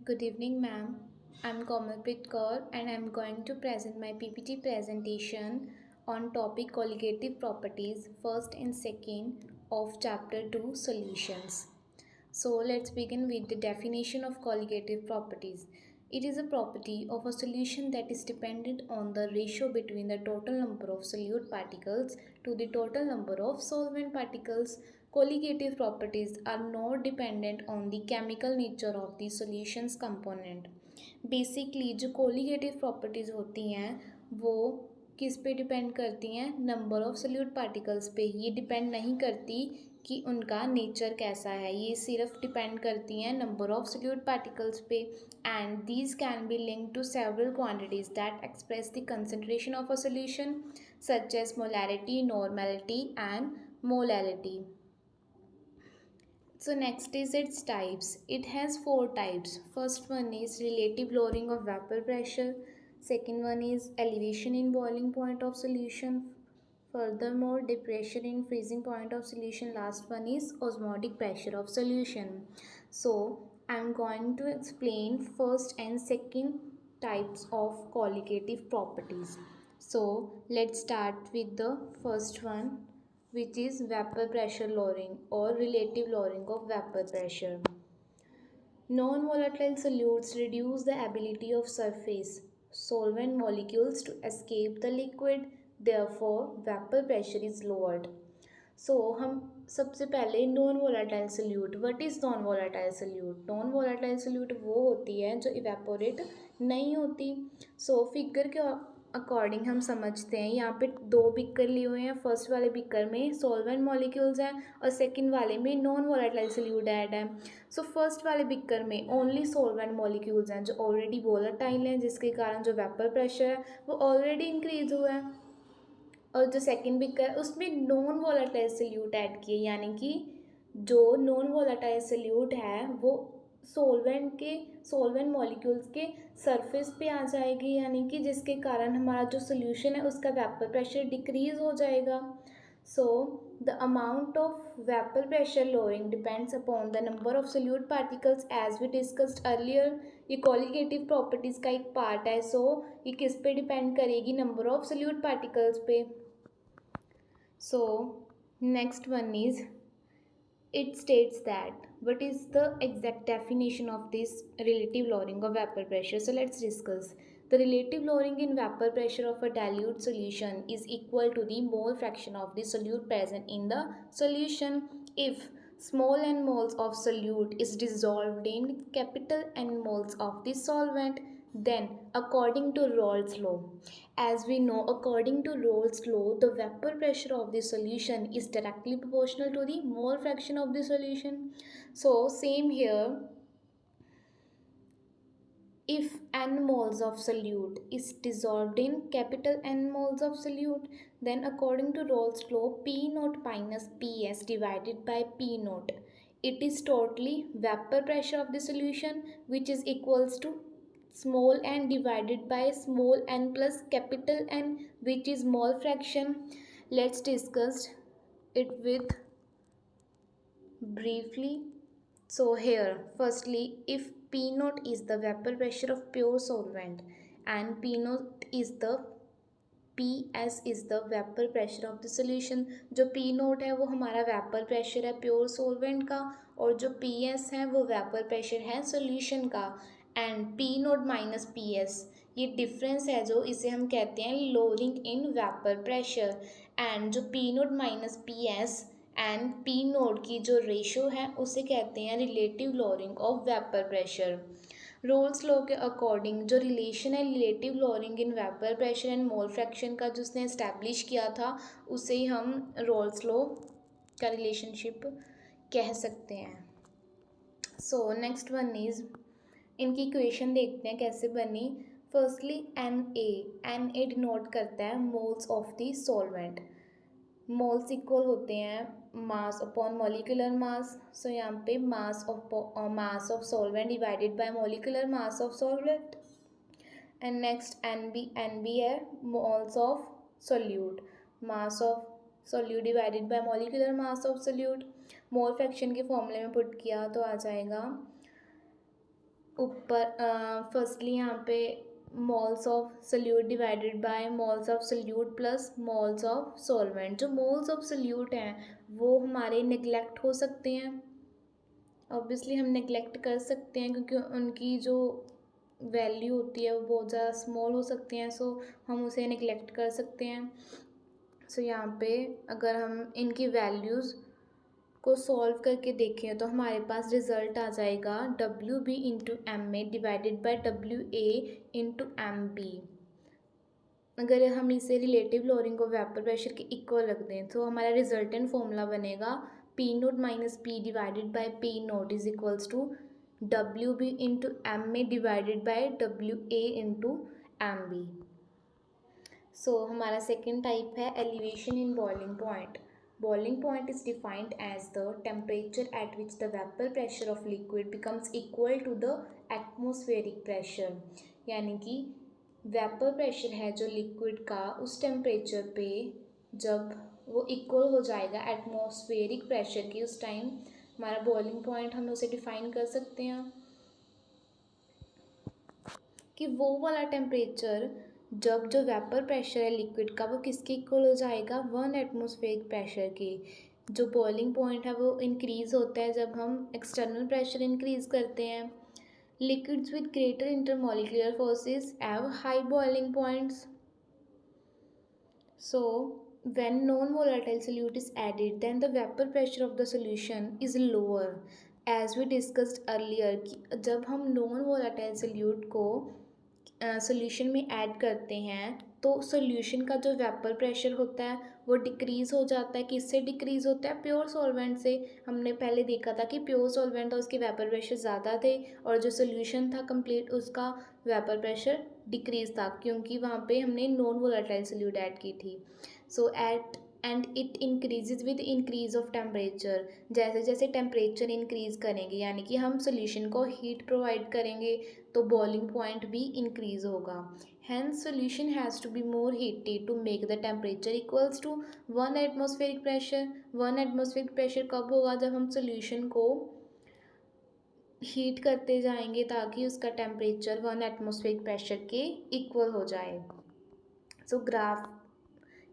Good evening, ma'am. I'm Komalpreet Kaur and I'm going to present my PPT presentation on topic colligative properties, first and second of chapter 2 solutions. So let's begin with the definition of colligative properties. It is a property of a solution that is dependent on the ratio between the total number of solute particles to the total number of solvent particles. Colligative properties are not dependent on the chemical nature of the solutions component. Basically जो colligative properties होती हैं वो किस पे depend करती हैं, number of solute particles पे। ये डिपेंड नहीं करती कि उनका नेचर कैसा है, ये सिर्फ डिपेंड करती हैं नंबर ऑफ सोल्यूट पार्टिकल्स पे। And these can be link to several quantities that express the concentration of a solution such as molarity, normality and molality. So next is its types. It has four types. First one is relative lowering of vapor pressure. Second one is elevation in boiling point of solution. Furthermore, depression in freezing point of solution. Last one is osmotic pressure of solution. So I'm going to explain first and second types of colligative properties. So let's start with the first one, which is vapor pressure lowering or relative lowering of vapor pressure. Non-volatile solutes reduce the ability of surface solvent molecules to escape the liquid, therefore vapor pressure is lowered. हम सबसे पहले non volatile solute. What is non volatile solute? Non volatile solute वो होती है जो evaporate नहीं होती. Figure के अकॉर्डिंग हम समझते हैं. यहाँ पे दो बिकर लिए हुए हैं. फर्स्ट वाले बिकर में सॉल्वेंट मॉलिक्यूल्स हैं और सेकंड वाले में नॉन वोलाटाइल सोल्यूट ऐड है. फर्स्ट वाले बिकर में ओनली सॉल्वेंट मॉलिक्यूल्स हैं जो ऑलरेडी वोलाटाइल हैं, जिसके कारण जो वेपर प्रेशर है वो ऑलरेडी इंक्रीज हुआ है. और जो सेकंड बिकर है उसमें नॉन वोलाटाइल सोल्यूट ऐड किए, यानी कि जो नॉन वोलाटाइल सोल्यूट है वो सॉल्वेंट मॉलिक्यूल्स के सरफेस पे आ जाएगी, यानी कि जिसके कारण हमारा जो सोल्यूशन है उसका वेपर प्रेशर डिक्रीज हो जाएगा. So the amount of vapour pressure lowering depends upon the number of solute particles as we discussed earlier. ये कॉलिगेटिव प्रॉपर्टीज़ का एक पार्ट है. ये किस पे डिपेंड करेगी? नंबर ऑफ सोल्यूट पार्टिकल्स पे. Next one is, it states that what is the exact definition of this relative lowering of vapor pressure. So let's discuss. The relative lowering in vapor pressure of a dilute solution is equal to the mole fraction of the solute present in the solution if small n moles of solute is dissolved in capital N moles of the solvent. Then according to Raoult's law, as we know, according to Raoult's law, the vapor pressure of the solution is directly proportional to the mole fraction of the solution. So same here, if n moles of solute is dissolved in capital N moles of solute, then according to Raoult's law, P naught minus Ps divided by P naught, it is totally vapor pressure of the solution, which is equals to small n divided by small n plus capital N, which is mole fraction. Let's discuss it with briefly. So here, firstly, if P naught is the vapor pressure of pure solvent and P naught is the PS is the vapor pressure of the solution. जो P naught है वो हमारा vapor pressure है pure solvent का, और जो PS है वो vapor pressure है solution का. And P naught minus PS, ये डिफरेंस है जो इसे हम कहते हैं lowering in vapor pressure. And जो P naught minus PS and P naught की जो रेशो है उसे कहते हैं relative lowering of vapour pressure. Roles law के अकॉर्डिंग जो रिलेशन है relative lowering in vapour pressure and mole fraction का जो उसने इस्टेब्लिश किया था, उसे ही हम रोल्स लॉ का रिलेशनशिप कह सकते हैं. नेक्स्ट वन इज़, इनकी इक्वेशन देखते हैं कैसे बनी. फर्स्टली एन ए डिनोट करता है moles of the solvent. Moles equal होते हैं मास अपॉन मॉलिक्यूलर मास. यहाँ पे mass of solvent divided by molecular mass of solvent. And next n B है moles of solute. Mass of solute divided by molecular mass of solute. Mole fraction के फॉर्मूले में put किया तो आ जाएगा ऊपर फर्स्टली यहाँ पे moles of solute divided bye moles of solute plus moles of solvent. जो मोल्स ऑफ सोल्यूट हैं वो हमारे नेग्लेक्ट हो सकते हैं, ऑब्वियसली हम नेग्लेक्ट कर सकते हैं क्योंकि उनकी जो वैल्यू होती है वो बहुत ज़्यादा स्मॉल हो सकती हैं, सो हम उसे नेग्लेक्ट कर सकते हैं। सो यहाँ पे अगर हम इनकी वैल्यूज़ को सॉल्व करके देखें तो हमारे पास रिजल्ट आ जाएगा W B into M A divided by W A into M B. अगर हम इसे रिलेटिव लोअरिंग को वेपर प्रेशर के इक्वल रख दें तो हमारा रिजल्टेंट फॉर्मूला बनेगा P naught minus P divided by P naught is equals to W B into M A divided by W A into M B. So हमारा second type है elevation in boiling point. Boiling point is defined as the temperature at which the vapor pressure of liquid becomes equal to the atmospheric pressure। यानी कि vapour pressure है जो liquid का उस temperature पे जब वो इक्वल हो जाएगा एटमॉस्फेरिक प्रेशर की, उस टाइम हमारा बॉइलिंग पॉइंट हम उसे डिफाइन कर सकते हैं कि वो वाला टेम्परेचर जब जो वेपर प्रेशर है लिक्विड का वो किसके इक्वल हो जाएगा, 1 एटमॉस्फेरिक प्रेशर के। जो बॉइलिंग पॉइंट है वो इंक्रीज़ होता है जब हम एक्सटर्नल प्रेशर इंक्रीज़ करते हैं। Liquids with greater intermolecular forces have high boiling points. So when non-volatile solute is added then the vapor pressure of the solution is lower। as we discussed earlier कि जब हम non-volatile solute को solution में add करते हैं तो solution का जो वेपर प्रेशर होता है वो डिक्रीज़ हो जाता है। किससे डिक्रीज़ होता है, प्योर सॉल्वेंट से। हमने पहले देखा था कि प्योर सॉल्वेंट था उसके वेपर प्रेशर ज़्यादा थे और जो सोल्यूशन था कंप्लीट उसका वेपर प्रेशर डिक्रीज़ था क्योंकि वहाँ पे हमने नॉन वोलेटाइल सोल्यूट ऐड की थी। So at end it increases with increase of temperature. जैसे जैसे टेम्परेचर इंक्रीज़ करेंगे यानी कि हम सोल्यूशन को हीट प्रोवाइड करेंगे तो बॉइलिंग पॉइंट भी इंक्रीज़ होगा। Hence solution has to be more heated to make the temperature equals to 1 atmospheric pressure. 1 atmospheric pressure कब होगा, जब हम सोल्यूशन को हीट करते जाएंगे ताकि उसका टेम्परेचर 1 एटमॉस्फेरिक प्रेशर के इक्वल हो जाए। सो ग्राफ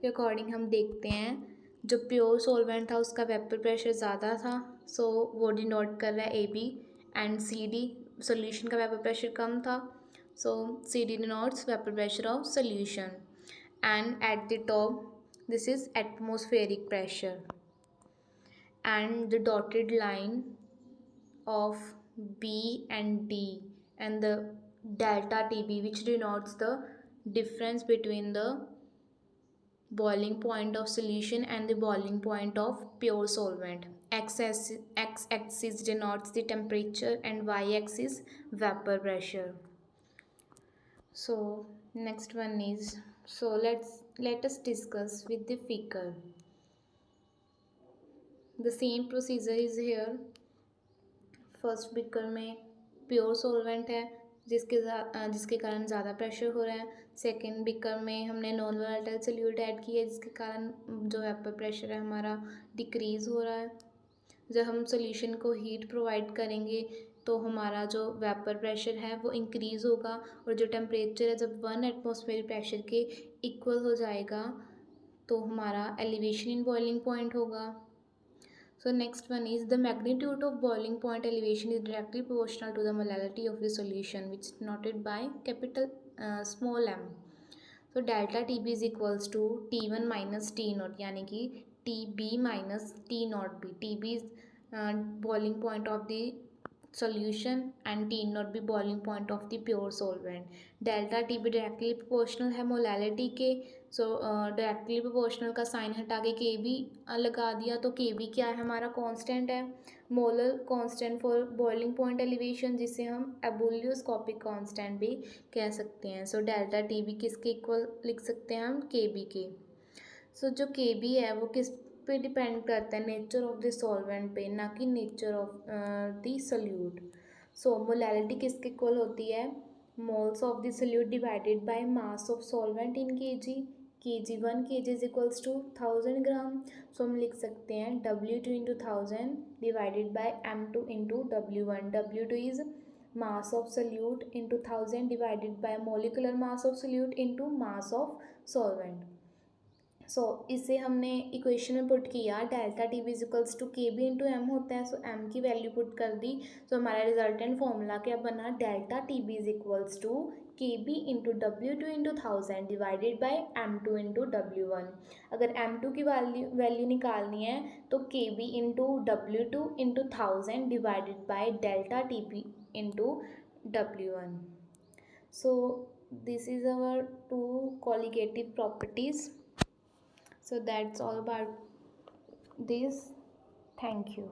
के अकॉर्डिंग हम देखते हैं जो प्योर सॉल्वेंट था उसका वेपर प्रेशर ज़्यादा था, सो वो डिनोट कर रहा है A B, and C D solution का वेपर प्रेशर कम था, so C D denotes vapour pressure of solution. And at the top this is atmospheric pressure and the dotted line of B and D and the delta TB which denotes the difference between the boiling point of solution and the boiling point of pure solvent. X-axis denotes the temperature and Y-axis vapor pressure. So next one is, so let us discuss with the figure. The same procedure is here। First beaker में pure solvent है जिसके कारण ज़्यादा pressure हो रहा है। Second beaker में हमने नॉन वोलेटाइल सोल्यूट ऐड किया है जिसके कारण जो वेपर प्रेशर है हमारा डिक्रीज़ हो रहा है। जब हम सोल्यूशन को हीट प्रोवाइड करेंगे तो हमारा जो वेपर प्रेशर है वो इंक्रीज़ होगा और जो टेम्परेचर है जब 1 एटमॉस्फेरिक प्रेशर के इक्वल हो जाएगा तो हमारा एलिवेशन इन बॉइलिंग पॉइंट होगा। So next one is the magnitude of boiling point elevation is directly proportional to the molality of the solution which is denoted by capital small m। So delta TB is equals to T1 minus T naught यानी कि TB minus T naught B। TB is boiling point of the solution and T naught be boiling point of the pure solvent। Delta T be directly proportional है molality के, सो directly proportional का sign हटा के B लगा दिया तो K B क्या है, हमारा कांस्टेंट है, molar constant for boiling point elevation जिसे हम एबुलियोस्कोपिक कांस्टेंट भी कह सकते हैं। सो डेल्टा टी बी किसके इक्वल लिख सकते हैं हम, के बी के। सो जो के बी है वो किस पे डिपेंड करता है, नेचर ऑफ द सॉल्वेंट पे, ना कि nature of the solute. So molality किसके इक्वल होती है, moles of the solute divided by mass of solvent in kg. Kg 1 kg is equals to 1000 gram. So हम लिख सकते हैं W2 into 1000 divided by M2 into W1। W2 is mass of solute into 1000 divided by molecular mass of solute into mass of solvent. So इसे हमने equation में put किया, delta T B is equals to K B into M होता है, so M की value put कर दी, so हमारा रिजल्टेंट फॉर्मूला क्या बना, delta T B is equals to K B into W two into 1000 divided by M two into W one. अगर M two की वैल्यू निकालनी है तो K B into W two into 1000 divided by delta T B into W one. So this is our two qualitative properties. So that's all about this. Thank you.